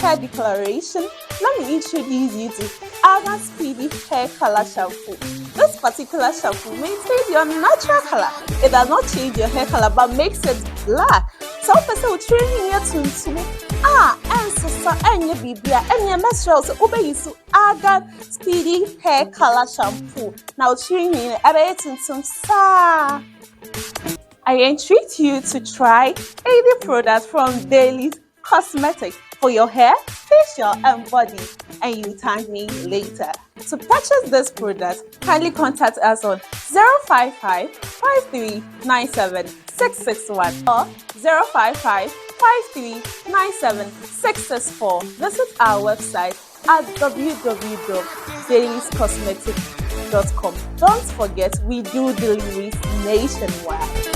hair declaration, let me introduce you to Argan Speedy Hair Color Shampoo. This particular shampoo maintains your natural color. It does not change your hair color but makes it black. So person will train here to and so any bibia any menstrual so ube use Argan Speedy Hair Color Shampoo. Now training sa. I entreat you to try any product from DELIX Cosmetics for your hair, facial and body, and you thank me later. To purchase this product, kindly contact us on 055 5397 661 or 055 5397 664. Visit our website at www.delixcosmetics.com. Don't forget, we do deliveries nationwide.